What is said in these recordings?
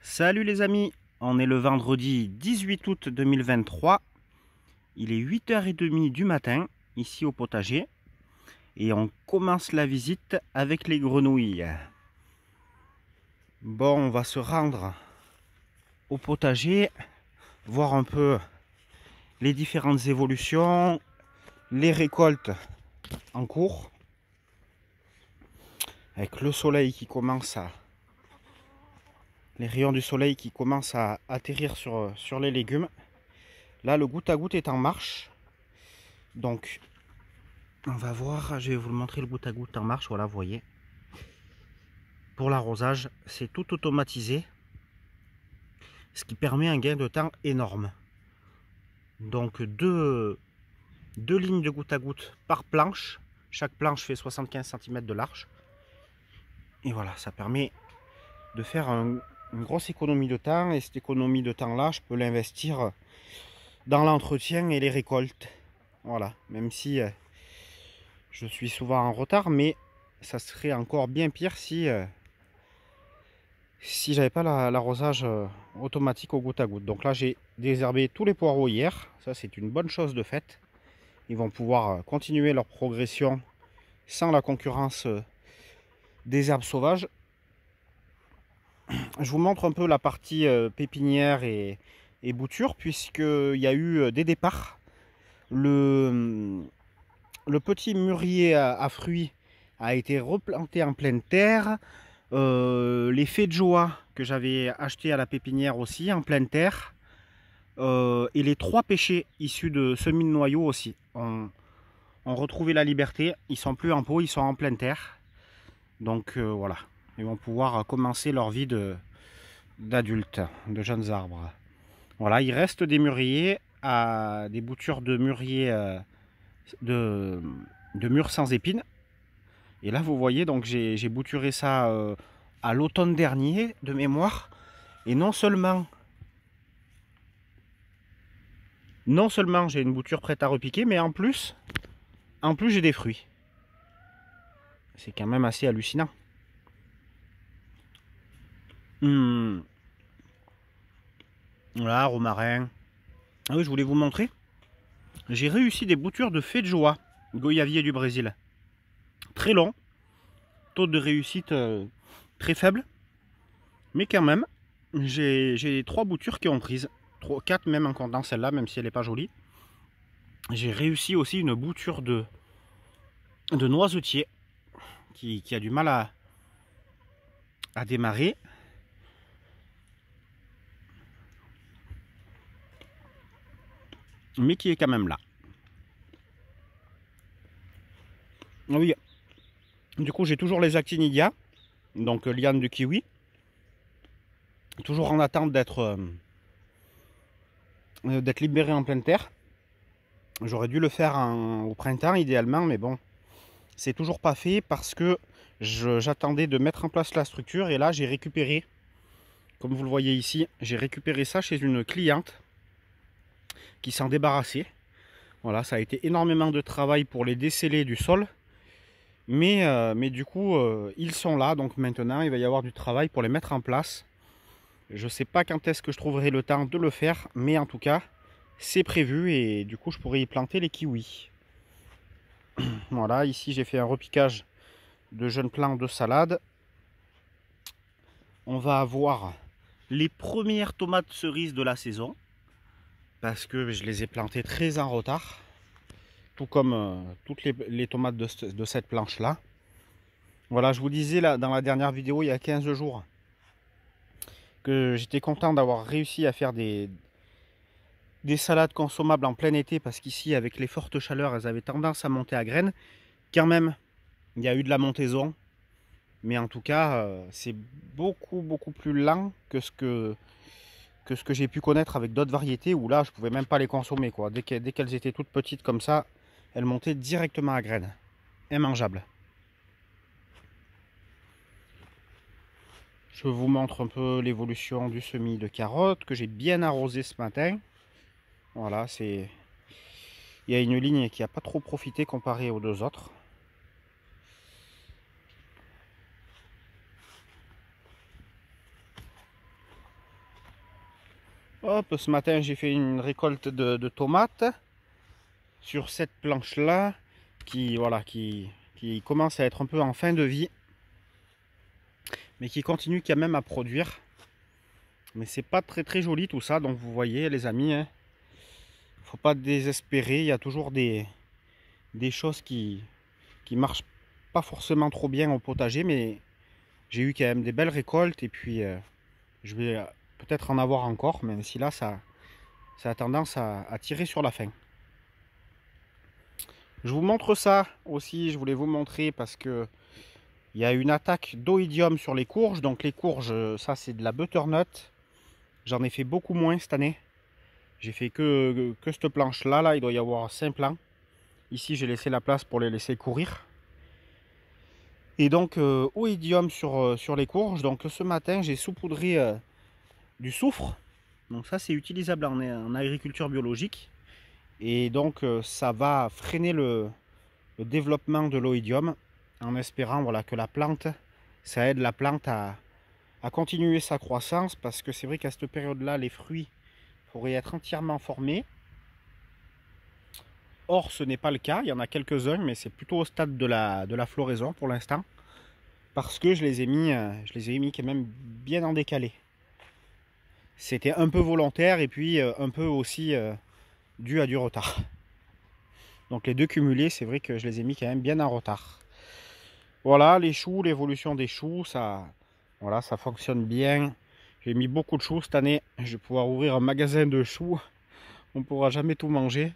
Salut les amis, on est le vendredi 18 août 2023. Il est 8h30 du matin, ici au potager. Et on commence la visite avec les grenouilles. Bon, on va se rendre au potager, voir un peu les différentes évolutions, les récoltes en cours. Avec le soleil qui commence à... les rayons du soleil qui commencent à atterrir sur les légumes. Là, le goutte à goutte est en marche. Donc, on va voir, je vais vous le montrer le goutte à goutte en marche. Voilà, vous voyez. Pour l'arrosage, c'est tout automatisé. Ce qui permet un gain de temps énorme. Donc, deux lignes de goutte à goutte par planche. Chaque planche fait 75 cm de large. Et voilà, ça permet de faire une grosse économie de temps. Et cette économie de temps-là, je peux l'investir dans l'entretien et les récoltes. Voilà, même si je suis souvent en retard, mais ça serait encore bien pire si j'avais pas l'arrosage automatique au goutte à goutte. Donc là, j'ai désherbé tous les poireaux hier. Ça, c'est une bonne chose de fait. Ils vont pouvoir continuer leur progression sans la concurrence des herbes sauvages. Je vous montre un peu la partie pépinière et bouture, puisqu'il y a eu des départs. Le petit mûrier à fruits a été replanté en pleine terre. Les fées de joie que j'avais acheté à la pépinière aussi en pleine terre. Et les 3 pêchers issus de semis de noyaux aussi ont retrouvé la liberté. Ils sont plus en pot, ils sont en pleine terre. Donc voilà, ils vont pouvoir commencer leur vie d'adultes, de jeunes arbres. Voilà, il reste des mûriers, des boutures de mûriers de mûres sans épines. Et là, vous voyez, donc j'ai bouturé ça à l'automne dernier, de mémoire. Et non seulement j'ai une bouture prête à repiquer, mais en plus j'ai des fruits. C'est quand même assez hallucinant. Voilà, romarin. Ah oui, je voulais vous montrer. J'ai réussi des boutures de fée de joie, goyavier du Brésil. Très long. Taux de réussite très faible. Mais quand même, j'ai 3 boutures qui ont prise. 4 même encore dans celle-là, même si elle n'est pas jolie. J'ai réussi aussi une bouture de noisetier qui a du mal à démarrer. Mais qui est quand même là. Oui. Du coup, j'ai toujours les actinidia, donc liane du kiwi. Toujours en attente d'être libéré en pleine terre. J'aurais dû le faire au printemps idéalement, mais bon, c'est toujours pas fait parce que j'attendais de mettre en place la structure. Et là, j'ai récupéré, comme vous le voyez ici, j'ai récupéré ça chez une cliente qui s'en débarrassait. Voilà, ça a été énormément de travail pour les déceler du sol. Mais du coup, ils sont là. Donc maintenant, il va y avoir du travail pour les mettre en place. Je ne sais pas quand est-ce que je trouverai le temps de le faire. Mais en tout cas, c'est prévu. Et du coup, je pourrais y planter les kiwis. Voilà, ici, j'ai fait un repiquage de jeunes plants de salade. On va avoir les premières tomates cerises de la saison. Parce que je les ai plantées très en retard. Tout comme toutes les tomates de cette planche là. Voilà, je vous disais là, dans la dernière vidéo il y a 15 jours que j'étais content d'avoir réussi à faire des salades consommables en plein été, parce qu'ici avec les fortes chaleurs elles avaient tendance à monter à graines. Quand même il y a eu de la montaison, mais en tout cas c'est beaucoup plus lent que ce que j'ai pu connaître avec d'autres variétés où là je pouvais même pas les consommer quoi. Dès qu'elles étaient toutes petites comme ça, elles montaient directement à graines, immangeables. Je vous montre un peu l'évolution du semis de carottes que j'ai bien arrosé ce matin. Voilà, il y a une ligne qui n'a pas trop profité comparé aux 2 autres. Hop, ce matin j'ai fait une récolte de tomates sur cette planche là qui, voilà, qui commence à être un peu en fin de vie, mais qui continue quand même à produire. Mais c'est pas très joli tout ça, donc vous voyez les amis, hein, faut pas désespérer, il y a toujours des choses qui marchent pas forcément trop bien au potager, mais j'ai eu quand même des belles récoltes et puis je vais peut-être en avoir encore, même si là ça a tendance à tirer sur la fin. Je vous montre ça aussi, je voulais vous montrer parce que il y a une attaque d'oïdium sur les courges. Donc les courges, ça c'est de la butternut. J'en ai fait beaucoup moins cette année. J'ai fait que cette planche là, il doit y avoir 5 plants. Ici j'ai laissé la place pour les laisser courir. Et donc oïdium sur les courges. Donc ce matin j'ai saupoudré du soufre. Donc ça c'est utilisable en agriculture biologique. Et donc ça va freiner le développement de l'oïdium en espérant, voilà, que la plante, ça aide la plante à continuer sa croissance, parce que c'est vrai qu'à cette période là les fruits pourraient être entièrement formés. Or ce n'est pas le cas, il y en a quelques-uns, mais c'est plutôt au stade de la floraison pour l'instant, parce que je les ai mis quand même bien en décalé. C'était un peu volontaire et puis un peu aussi dû à du retard. Donc les deux cumulés, c'est vrai que je les ai mis quand même bien en retard. Voilà, les choux, l'évolution des choux, ça, voilà, ça fonctionne bien. J'ai mis beaucoup de choux cette année. Je vais pouvoir ouvrir un magasin de choux. On ne pourra jamais tout manger.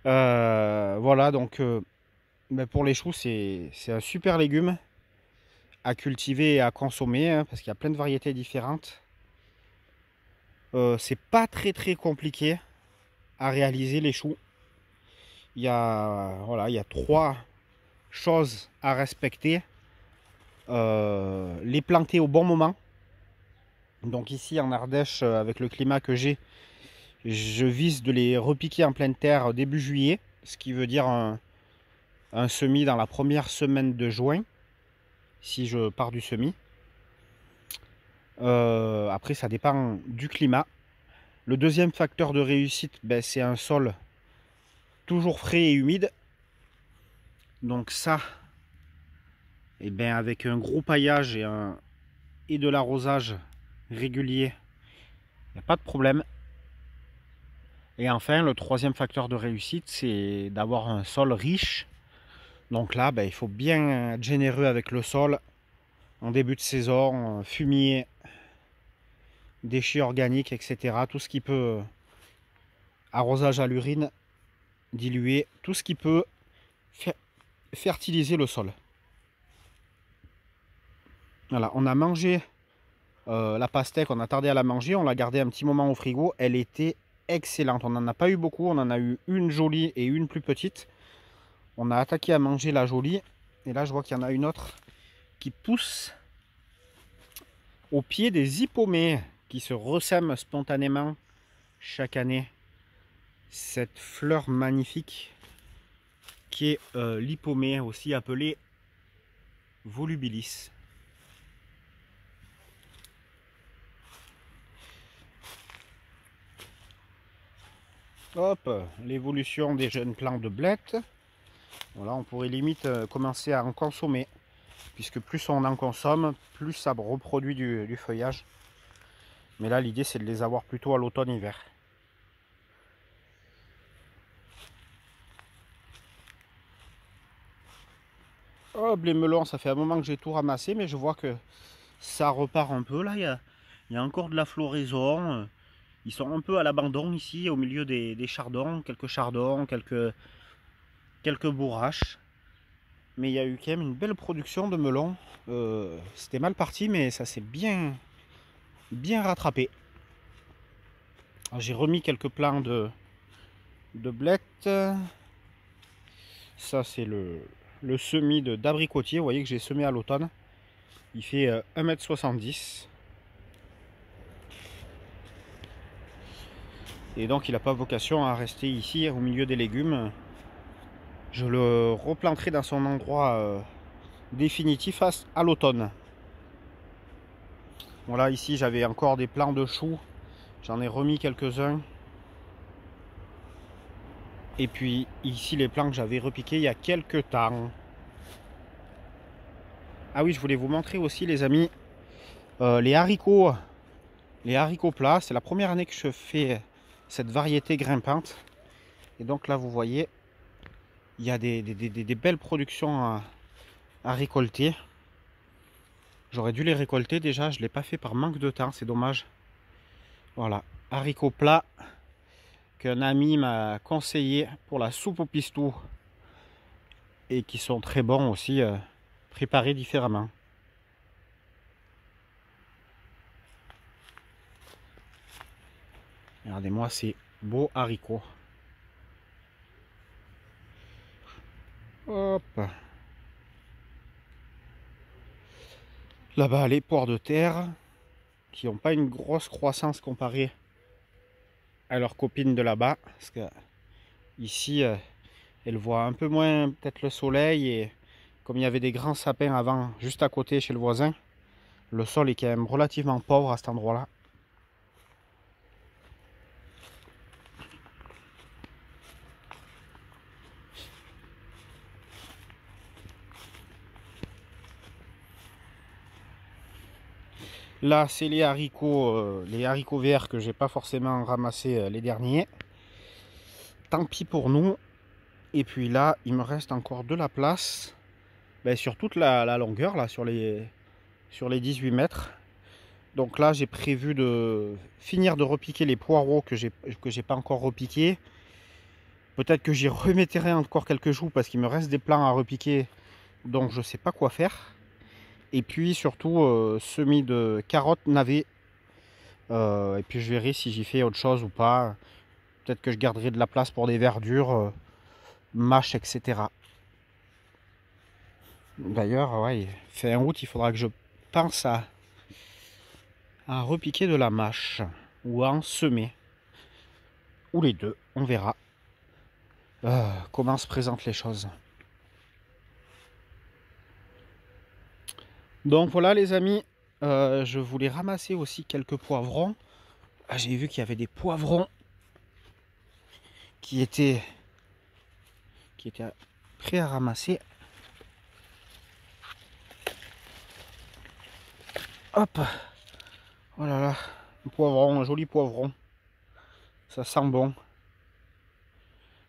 Voilà, donc ben pour les choux, c'est un super légume à cultiver et à consommer, hein, parce qu'il y a plein de variétés différentes. C'est pas très compliqué à réaliser les choux. Il y a, voilà, il y a 3 choses à respecter. Les planter au bon moment. Donc ici en Ardèche, avec le climat que j'ai, je vise de les repiquer en pleine terre début juillet, ce qui veut dire un semis dans la première semaine de juin, si je pars du semis. Après ça dépend du climat. Le deuxième facteur de réussite, ben, c'est un sol toujours frais et humide. Donc ça, et ben, avec un gros paillage et de l'arrosage régulier, il n'y a pas de problème. Et enfin, le troisième facteur de réussite, c'est d'avoir un sol riche. Donc là, ben, il faut bien être généreux avec le sol en début de saison, fumier, déchets organiques, etc. Tout ce qui peut, arrosage à l'urine, diluer, tout ce qui peut fertiliser le sol. Voilà, on a mangé la pastèque, on a tardé à la manger, on l'a gardée un petit moment au frigo, elle était excellente. On n'en a pas eu beaucoup, on en a eu une jolie et une plus petite. On a attaqué à manger la jolie, et là je vois qu'il y en a une autre qui pousse au pied des hippomées qui se ressèment spontanément chaque année. Cette fleur magnifique qui est l'hippomée, aussi appelée volubilis. Hop, l'évolution des jeunes plants de blettes. Voilà, on pourrait limite commencer à en consommer, puisque plus on en consomme, plus ça reproduit du feuillage. Mais là, l'idée, c'est de les avoir plutôt à l'automne-hiver. Hop, les melons, ça fait un moment que j'ai tout ramassé, mais je vois que ça repart un peu. Là, il y a encore de la floraison. Ils sont un peu à l'abandon ici, au milieu des chardons, quelques bourraches. Mais il y a eu quand même une belle production de melons. C'était mal parti, mais ça s'est bien rattrapé. J'ai remis quelques plants de blettes. Ça, c'est le semis d'abricotier. Vous voyez que j'ai semé à l'automne. Il fait 1,70 m. Et donc il n'a pas vocation à rester ici au milieu des légumes. Je le replanterai dans son endroit définitif à l'automne. Voilà, ici j'avais encore des plants de choux. J'en ai remis quelques-uns. Et puis ici les plants que j'avais repiqués il y a quelques temps. Ah oui, je voulais vous montrer aussi les amis, les haricots plats. C'est la première année que je fais cette variété grimpante. Et donc là vous voyez, il y a des belles productions à récolter. J'aurais dû les récolter déjà, je ne l'ai pas fait par manque de temps, c'est dommage. Voilà, haricots plats qu'un ami m'a conseillé pour la soupe au pistou et qui sont très bons aussi, préparés différemment. Regardez-moi ces beaux haricots. Hop. Là-bas, les poires de terre qui n'ont pas une grosse croissance comparée à leurs copines de là-bas. Parce que ici, elles voient un peu moins peut-être le soleil. Et comme il y avait des grands sapins avant, juste à côté chez le voisin, le sol est quand même relativement pauvre à cet endroit-là. Là, c'est les haricots verts que j'ai pas forcément ramassé les derniers. Tant pis pour nous. Et puis là, il me reste encore de la place, sur toute la longueur, là, sur les 18 mètres. Donc là, j'ai prévu de finir de repiquer les poireaux que j'ai pas encore repiqués. Peut-être que j'y remettrai encore quelques jours parce qu'il me reste des plants à repiquer, donc je sais pas quoi faire. Et puis surtout semis de carottes navets. Et puis je verrai si j'y fais autre chose ou pas. Peut-être que je garderai de la place pour des verdures, mâches, etc. D'ailleurs, ouais, fin août, il faudra que je pense à repiquer de la mâche ou à en semer. Ou les deux, on verra comment se présentent les choses. Donc voilà les amis, je voulais ramasser aussi quelques poivrons. Ah, j'ai vu qu'il y avait des poivrons qui étaient prêts à ramasser. Hop, oh là là, un poivron, un joli poivron. Ça sent bon.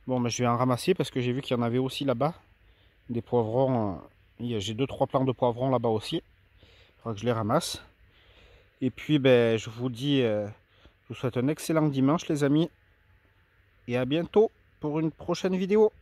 Bon, je vais en ramasser parce que j'ai vu qu'il y en avait aussi là-bas. Des poivrons, j'ai 2-3 plants de poivrons là-bas aussi. Il faudra que je les ramasse. Et puis, je vous dis, je vous souhaite un excellent dimanche les amis. Et à bientôt pour une prochaine vidéo.